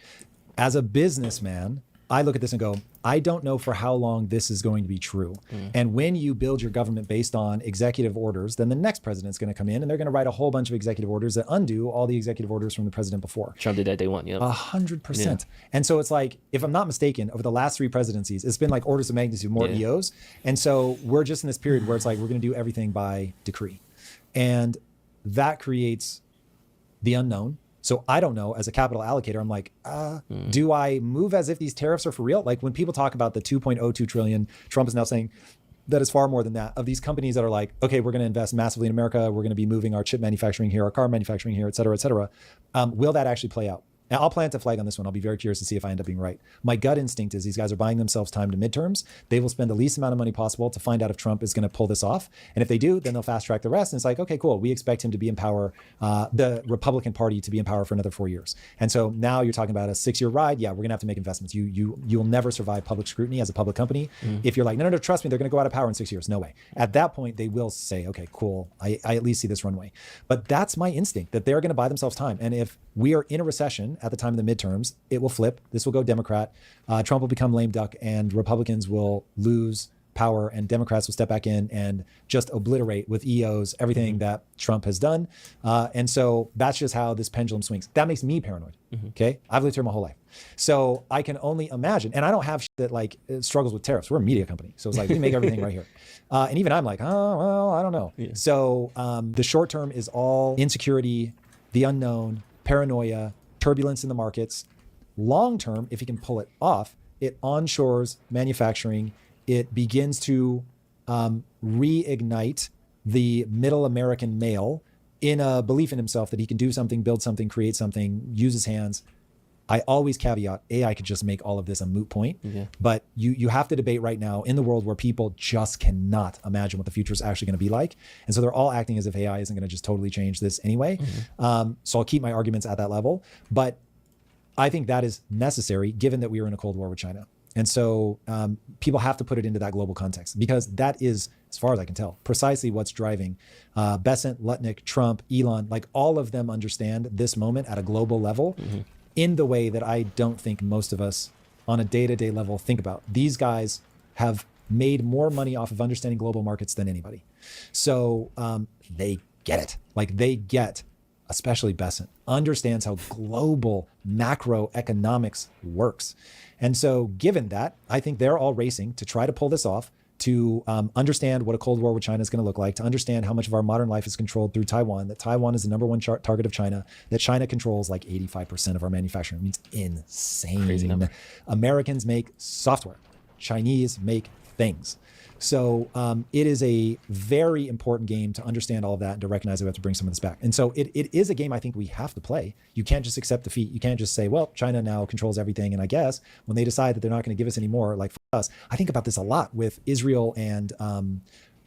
as a businessman, I look at this and go, I don't know for how long this is going to be true. And when you build your government based on executive orders, then the next president's going to come in and they're going to write a whole bunch of executive orders that undo all the executive orders from the president before. Trump did that day one, 100%. Yeah. And so it's like, if I'm not mistaken, over the last 3 presidencies, it's been like orders of magnitude more EOs. And so we're just in this period where it's like, we're going to do everything by decree. And that creates the unknown. So I don't know, as a capital allocator, I'm like, do I move as if these tariffs are for real? Like when people talk about the 2.02 trillion, Trump is now saying that is far more than that, of these companies that are like, okay, we're going to invest massively in America. We're going to be moving our chip manufacturing here, our car manufacturing here, et cetera, et cetera. Will that actually play out? And I'll plant a flag on this one. I'll be very curious to see if I end up being right. My gut instinct is these guys are buying themselves time to midterms. They will spend the least amount of money possible to find out if Trump is going to pull this off. And if they do, then they'll fast track the rest. And it's like, okay, cool. We expect him to be in power, the Republican Party to be in power for another 4 years. And so now you're talking about a 6-year ride. Yeah, we're going to have to make investments. You'll never survive public scrutiny as a public company. If you're like, no, trust me, they're going to go out of power in 6 years. No way. At that point, they will say, okay, cool. I at least see this runway. But that's my instinct, that they're going to buy themselves time. And if we are in a recession at the time of the midterms, it will flip. This will go Democrat. Trump will become lame duck and Republicans will lose power and Democrats will step back in and just obliterate with EOs everything that Trump has done. And so that's just how this pendulum swings. That makes me paranoid. Okay. I've lived here my whole life. So I can only imagine, and I don't have shit that like struggles with tariffs. We're a media company. So it's like, we make everything right here. And even I'm like, oh, well, I don't know. So the short term is all insecurity, the unknown, paranoia, turbulence in the markets. Long term, if he can pull it off, it onshores manufacturing. It begins to reignite the middle American male in a belief in himself that he can do something, build something, create something, use his hands. I always caveat, AI could just make all of this a moot point. But you have to debate right now in the world where people just cannot imagine what the future is actually going to be like. And so they're all acting as if AI isn't going to just totally change this anyway. So I'll keep my arguments at that level. But I think that is necessary given that we are in a Cold War with China. And so people have to put it into that global context because that is, as far as I can tell, precisely what's driving Bessent, Lutnick, Trump, Elon, like all of them understand this moment at a global level in the way that I don't think most of us on a day-to-day level think about. These guys have made more money off of understanding global markets than anybody. So they get it. Like they get especially Besant, understands how global macroeconomics works. And so given that, I think they're all racing to try to pull this off, to understand what a Cold War with China is going to look like, to understand how much of our modern life is controlled through Taiwan, that Taiwan is the number one target of China, that China controls like 85% of our manufacturing. It means insane. Crazy number. Americans make software. Chinese make things. So it is a very important game to understand all of that and to recognize that we have to bring some of this back. And so it is a game I think we have to play. You can't just accept defeat. You can't just say, well, China now controls everything. And I guess when they decide that they're not going to give us any more, like for us, I think about this a lot with Israel and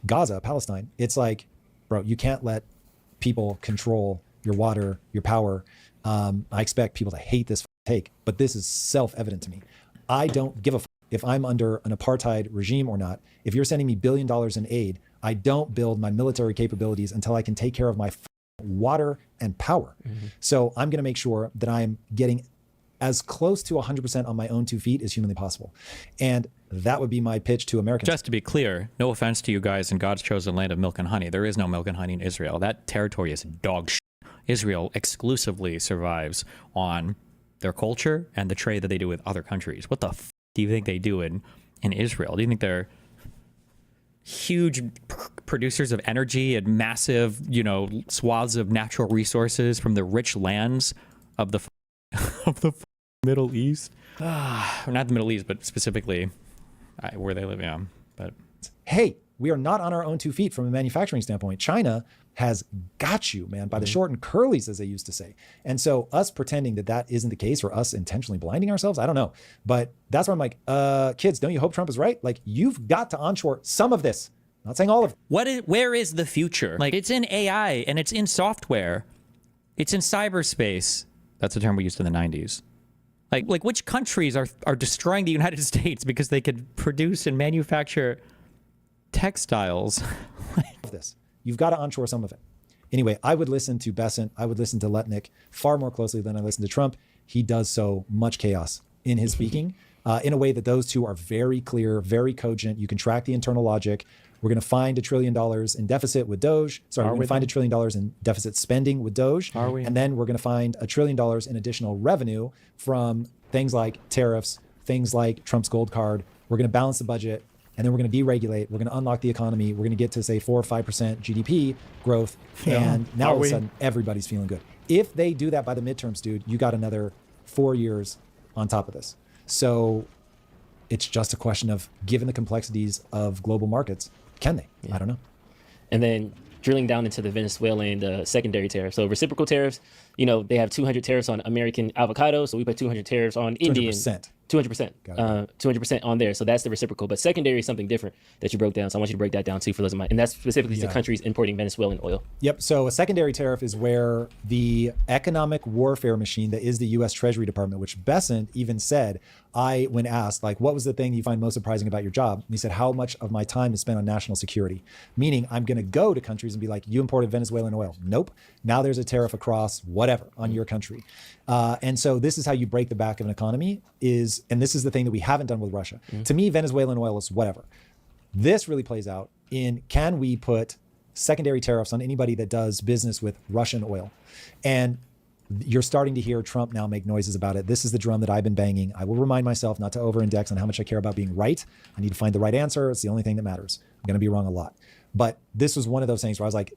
Gaza, Palestine. It's like, bro, you can't let people control your water, your power. I expect people to hate this take, but this is self-evident to me. I don't give a if I'm under an apartheid regime or not. If you're sending me $1 billion in aid, I don't build my military capabilities until I can take care of my water and power. So I'm going to make sure that I'm getting as close to 100% on my own 2 feet as humanly possible. And that would be my pitch to Americans. Just to be clear, no offense to you guys in God's chosen land of milk and honey. There is no milk and honey in Israel. That territory is dog shit. Israel exclusively survives on their culture and the trade that they do with other countries. What the f do you think they do in Israel? Do you think they're huge producers of energy and massive, swaths of natural resources from the rich lands of the Middle East? Not the Middle East, but specifically where they live. Yeah, but hey, we are not on our own 2 feet from a manufacturing standpoint. China has got you, man, by the short and curlies, as they used to say. And so us pretending that that isn't the case, or us intentionally blinding ourselves, I don't know. But that's where I'm like, kids, don't you hope Trump is right? Like, you've got to onshore some of this. I'm not saying all of it. Where is the future? Like, it's in AI and it's in software. It's in cyberspace. That's a term we used in the 90s. Like which countries are destroying the United States because they could produce and manufacture textiles? This. You've got to onshore some of it. Anyway, I would listen to Besant. I would listen to Letnick far more closely than I listen to Trump. He does so much chaos in his speaking in a way that those two are very clear, very cogent. You can track the internal logic. We're going to find $1 trillion in deficit with Doge. Sorry, we're going to find $1 trillion in deficit spending with Doge. Are we? And then we're going to find $1 trillion in additional revenue from things like tariffs, things like Trump's gold card. We're going to balance the budget. And then we're going to deregulate. We're going to unlock the economy. We're going to get to, say, 4 or 5% GDP growth. Yeah. And now all of a sudden, everybody's feeling good. If they do that by the midterms, dude, you got another 4 years on top of this. So it's just a question of, given the complexities of global markets, can they? Yeah. I don't know. And then drilling down into the Venezuelan secondary tariffs. So reciprocal tariffs, they have 200 tariffs on American avocado. So we put 200 tariffs on Indian. 200%. 200% on there. So that's the reciprocal. But secondary is something different that you broke down. So I want you to break that down too for those of mine. And that's specifically to countries importing Venezuelan oil. Yep. So a secondary tariff is where the economic warfare machine that is the U.S. Treasury Department, which Besant even said, when asked, like, what was the thing you find most surprising about your job? And he said, how much of my time is spent on national security? Meaning I'm going to go to countries and be like, you imported Venezuelan oil. Nope. Now there's a tariff across whatever on your country. And so this is how you break the back of an economy and this is the thing that we haven't done with Russia. To me, Venezuelan oil is whatever. This really plays out in, can we put secondary tariffs on anybody that does business with Russian oil? And you're starting to hear Trump now make noises about it. This is the drum that I've been banging. I will remind myself not to over-index on how much I care about being right. I need to find the right answer. It's the only thing that matters. I'm going to be wrong a lot. But this was one of those things where I was like,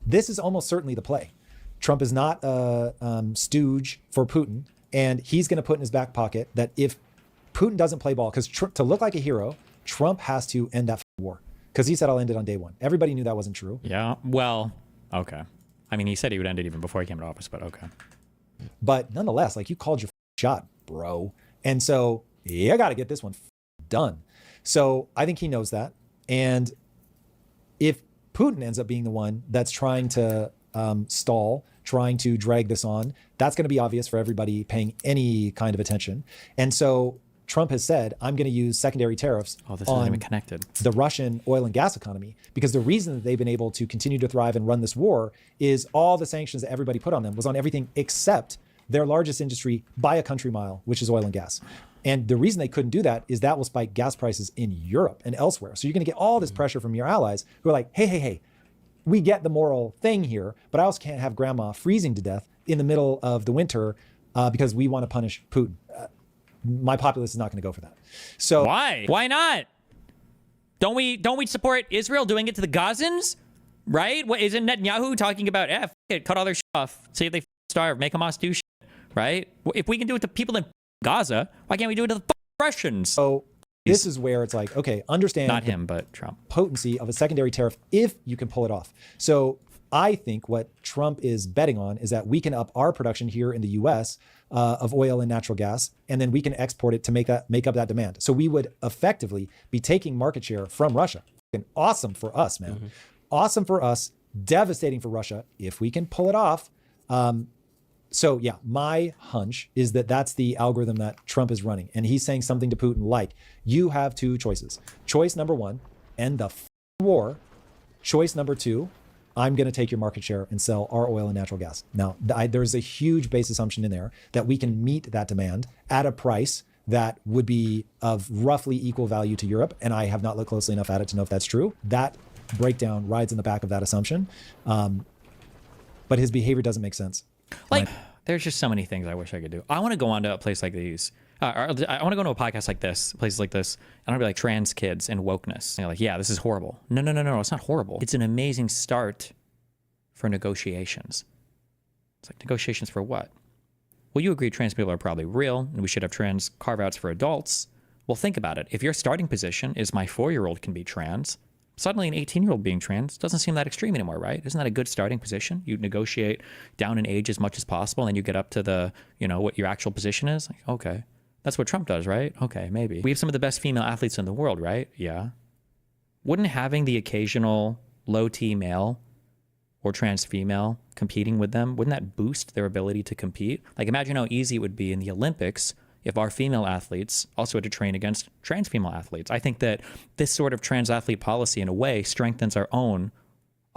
this is almost certainly the play. Trump is not a stooge for Putin. And he's going to put in his back pocket that if Putin doesn't play ball, because to look like a hero, Trump has to end that war. Because he said, I'll end it on day one. Everybody knew that wasn't true. Yeah, well, okay. I mean, he said he would end it even before he came to office, but okay. But nonetheless, like, you called your shot, bro. And so, I got to get this one done. So I think he knows that. And if Putin ends up being the one that's trying to stall, trying to drag this on, that's going to be obvious for everybody paying any kind of attention. And so Trump has said, I'm going to use secondary tariffs on the Russian oil and gas economy, because the reason that they've been able to continue to thrive and run this war is all the sanctions that everybody put on them was on everything except their largest industry by a country mile, which is oil and gas. And the reason they couldn't do that is that will spike gas prices in Europe and elsewhere. So you're going to get all this pressure from your allies who are like, hey, we get the moral thing here, but I also can't have grandma freezing to death in the middle of the winter because we want to punish Putin. My populace is not going to go for that. So why? Why not? Don't we support Israel doing it to the Gazans? Right? What isn't Netanyahu talking about? Cut all their shit off. See if they starve. Make Hamas do shit. Right? If we can do it to people in Gaza, why can't we do it to the Russians? So this is where it's like, okay, understand not him, but Trump. Potency of a secondary tariff if you can pull it off. So I think what Trump is betting on is that we can up our production here in the U.S. Of oil and natural gas, and then we can export it to make up that demand. So we would effectively be taking market share from Russia. And awesome for us, man. Mm-hmm. Awesome for us. Devastating for Russia if we can pull it off. So yeah, my hunch is that that's the algorithm that Trump is running. And he's saying something to Putin like, you have two choices. Choice number one, end the war. Choice number two, I'm going to take your market share and sell our oil and natural gas. Now, there's a huge base assumption in there that we can meet that demand at a price that would be of roughly equal value to Europe. And I have not looked closely enough at it to know if that's true. That breakdown rides in the back of that assumption. But his behavior doesn't make sense. Like, there's just so many things I wish I could do. I want to go on to a place like these. I want to go to a podcast like this, places like this, and I'll be like, trans kids and wokeness. And you're like, yeah, this is horrible. No, it's not horrible. It's an amazing start for negotiations. It's like, negotiations for what? Well, you agree trans people are probably real, and we should have trans carve-outs for adults. Well, think about it. If your starting position is my 4-year-old can be trans, suddenly an 18-year-old being trans doesn't seem that extreme anymore, right? Isn't that a good starting position? You negotiate down in age as much as possible, and then you get up to the, what your actual position is. Like, okay. That's what Trump does, right? Okay, maybe. We have some of the best female athletes in the world, right? Yeah. Wouldn't having the occasional low T male or trans female competing with them, wouldn't that boost their ability to compete? Like, imagine how easy it would be in the Olympics if our female athletes also had to train against trans female athletes. I think that this sort of trans athlete policy, in a way, strengthens our own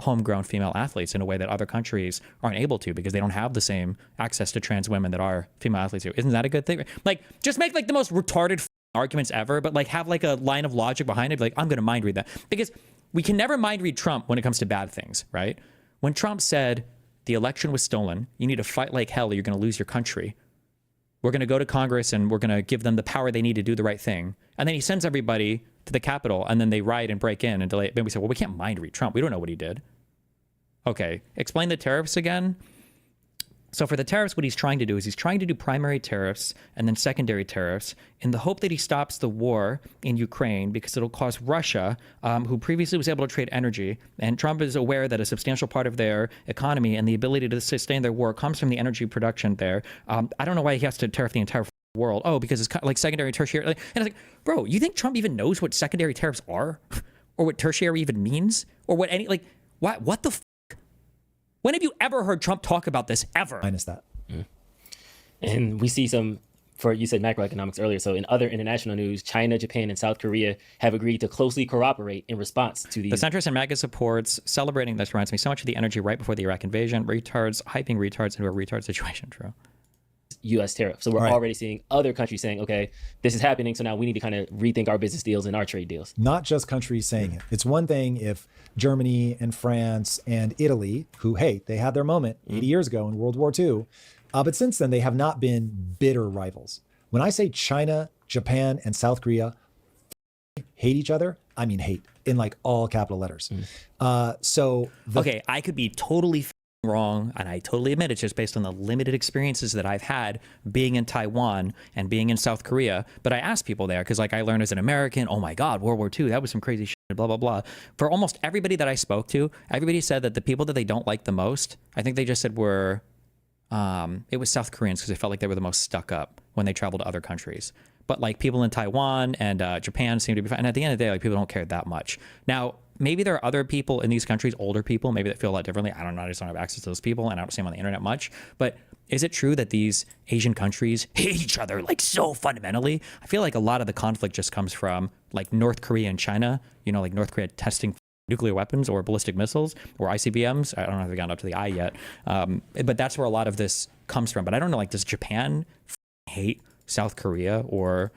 homegrown female athletes in a way that other countries aren't able to, because they don't have the same access to trans women that our female athletes do. Isn't that a good thing? Like, just make like the most retarded arguments ever, but like have like a line of logic behind it. Be like, I'm going to mind read that, because we can never mind read Trump when it comes to bad things, right? When Trump said the election was stolen, you need to fight like hell or you're going to lose your country. We're going to go to Congress and we're going to give them the power they need to do the right thing. And then he sends everybody to the Capitol, and then they riot and break in and delay it. Then we say, well, we can't mind read Trump. We don't know what he did. Okay, explain the tariffs again. So for the tariffs, what he's trying to do is he's trying to do primary tariffs and then secondary tariffs in the hope that he stops the war in Ukraine, because it'll cause Russia, who previously was able to trade energy, and Trump is aware that a substantial part of their economy and the ability to sustain their war comes from the energy production there. I don't know why he has to tariff the entire world. Oh, because it's kind of like secondary, tertiary. And it's like, bro, you think Trump even knows what secondary tariffs are, or what tertiary even means, or what any, like, what the when have you ever heard Trump talk about this ever? Minus that. And we see some, you said macroeconomics earlier. So in other international news, China, Japan, and South Korea have agreed to closely cooperate in response to these. The centrist and MAGA supports celebrating this reminds me so much of the energy right before the Iraq invasion. Retards hyping retards into a retard situation. True. U.S. tariff. So we're already seeing other countries saying, okay, this is happening, so now we need to kind of rethink our business deals and our trade deals. Not just countries saying it. It's one thing if Germany and France and Italy, who, hey, they had their moment 80 years ago in World War II, but since then they have not been bitter rivals. When I say China, Japan, and South Korea hate each other, I mean hate in like all capital letters. Okay, I could be totally wrong, and I totally admit it's just based on the limited experiences that I've had being in Taiwan and being in South Korea. But I asked people there, because like I learned as an American, oh my God, World War II, that was some crazy shit, blah, blah, blah. For almost everybody that I spoke to, everybody said that the people that they don't like the most, I think they just said were, it was South Koreans, because they felt like they were the most stuck up when they traveled to other countries. But like people in Taiwan and Japan seem to be fine. And at the end of the day, like people don't care that much. Now, maybe there are other people in these countries, older people, maybe that feel a lot differently. I don't know. I just don't have access to those people, and I don't see them on the internet much. But is it true that these Asian countries hate each other like so fundamentally? I feel like a lot of the conflict just comes from like North Korea and China, like North Korea testing nuclear weapons or ballistic missiles or ICBMs. I don't know if they've gotten up to the I yet. But that's where a lot of this comes from. But I don't know, like, does Japan hate South Korea or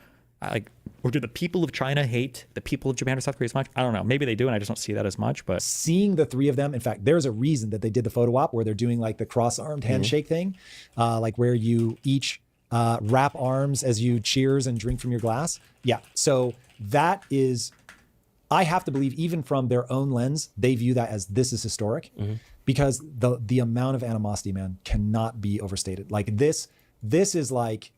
Or do the people of China hate the people of Japan or South Korea as much? I don't know. Maybe they do, and I just don't see that as much. But seeing the three of them, in fact, there's a reason that they did the photo op where they're doing like the cross-armed handshake thing, like where you each wrap arms as you cheers and drink from your glass. Yeah. So that is, I have to believe, even from their own lens, they view that as this is historic, because the amount of animosity, man, cannot be overstated. Like this is like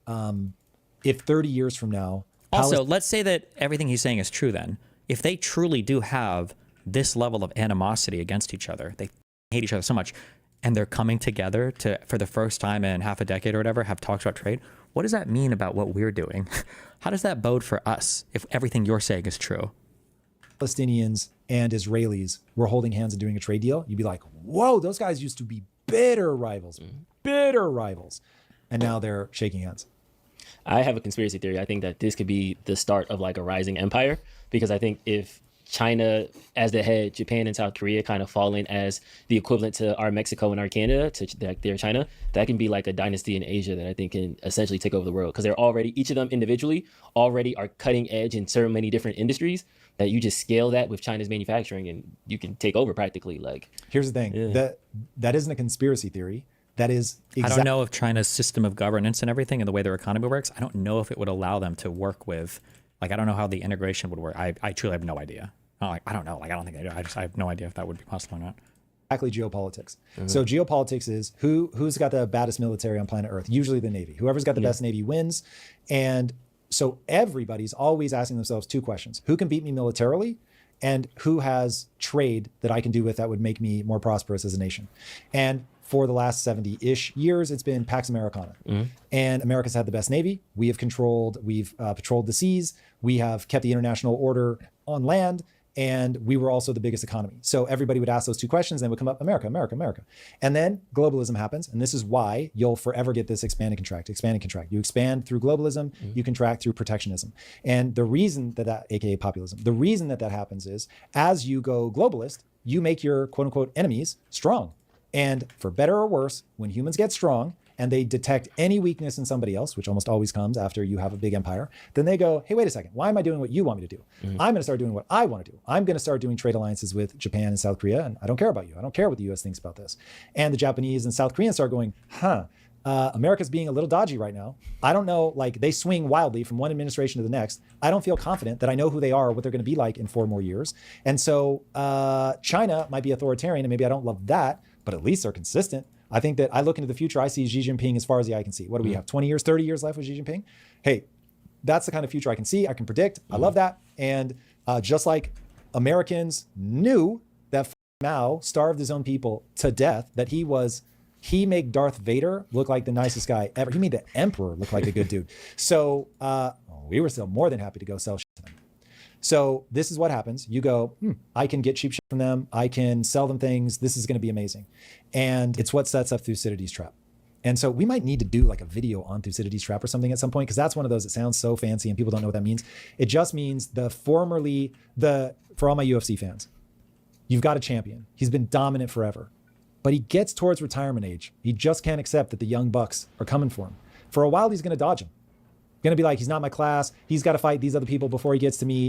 if 30 years from now. Also, let's say that everything he's saying is true then. If they truly do have this level of animosity against each other, they hate each other so much, and they're coming together to, for the first time in half a decade or whatever, have talks about trade, what does that mean about what we're doing? How does that bode for us if everything you're saying is true? Palestinians and Israelis were holding hands and doing a trade deal, you'd be like, whoa, those guys used to be bitter rivals. And now they're shaking hands. I have a conspiracy theory. I think that this could be the start of like a rising empire, because I think if China as the head, Japan and South Korea kind of fall in as the equivalent to our Mexico and our Canada, to their China, that can be like a dynasty in Asia that I think can essentially take over the world, because they're already, each of them individually already are cutting edge in so many different industries that you just scale that with China's manufacturing and you can take over practically. Like, here's the thing, that isn't a conspiracy theory. That is I don't know if China's system of governance and everything and the way their economy works, I don't know if it would allow them to work with, like, I don't know how the integration would work. I truly have no idea. I don't know. Like, I don't think they do. I have no idea if that would be possible or not. Exactly, geopolitics. So geopolitics is who's got the baddest military on planet Earth? Usually the Navy. Whoever's got the best Navy wins. And so everybody's always asking themselves two questions. Who can beat me militarily? And who has trade that I can do with that would make me more prosperous as a nation? And for the last 70-ish years, it's been Pax Americana. And America's had the best Navy. We've patrolled the seas. We have kept the international order on land. And we were also the biggest economy. So everybody would ask those two questions, and then would come up, America, America, America. And then globalism happens. And this is why you'll forever get this expand and contract, expand and contract. You expand through globalism, you contract through protectionism. And the reason that, AKA populism, the reason that happens is as you go globalist, you make your quote unquote enemies strong. And for better or worse, when humans get strong and they detect any weakness in somebody else, which almost always comes after you have a big empire, then they go, hey, wait a second, why am I doing what you want me to do? I'm going to start doing what I want to do. I'm going to start doing trade alliances with Japan and South Korea, and I don't care about you. I don't care what the US thinks about this. And the Japanese and South Koreans start going, America's being a little dodgy right now. I don't know, like they swing wildly from one administration to the next. I don't feel confident that I know who they are, what they're going to be like in 4 more years. And so China might be authoritarian, and maybe I don't love that, but at least they're consistent. I think that I look into the future, I see Xi Jinping as far as the eye can see. What do we have, 20 years, 30 years left with Xi Jinping? Hey, that's the kind of future I can see, I can predict. I love that. And just like Americans knew that Mao starved his own people to death, that he made Darth Vader look like the nicest guy ever. He made the Emperor look like a good dude. So we were still more than happy to go sell shit to them. So this is what happens. You go, I can get cheap shit from them. I can sell them things. This is going to be amazing. And it's what sets up Thucydides' trap. And so we might need to do like a video on Thucydides' trap or something at some point, because that's one of those that sounds so fancy and people don't know what that means. It just means for all my UFC fans, you've got a champion. He's been dominant forever, but he gets towards retirement age. He just can't accept that the young bucks are coming for him. For a while, he's going to dodge him. Going to be like, he's not my class. He's got to fight these other people before he gets to me.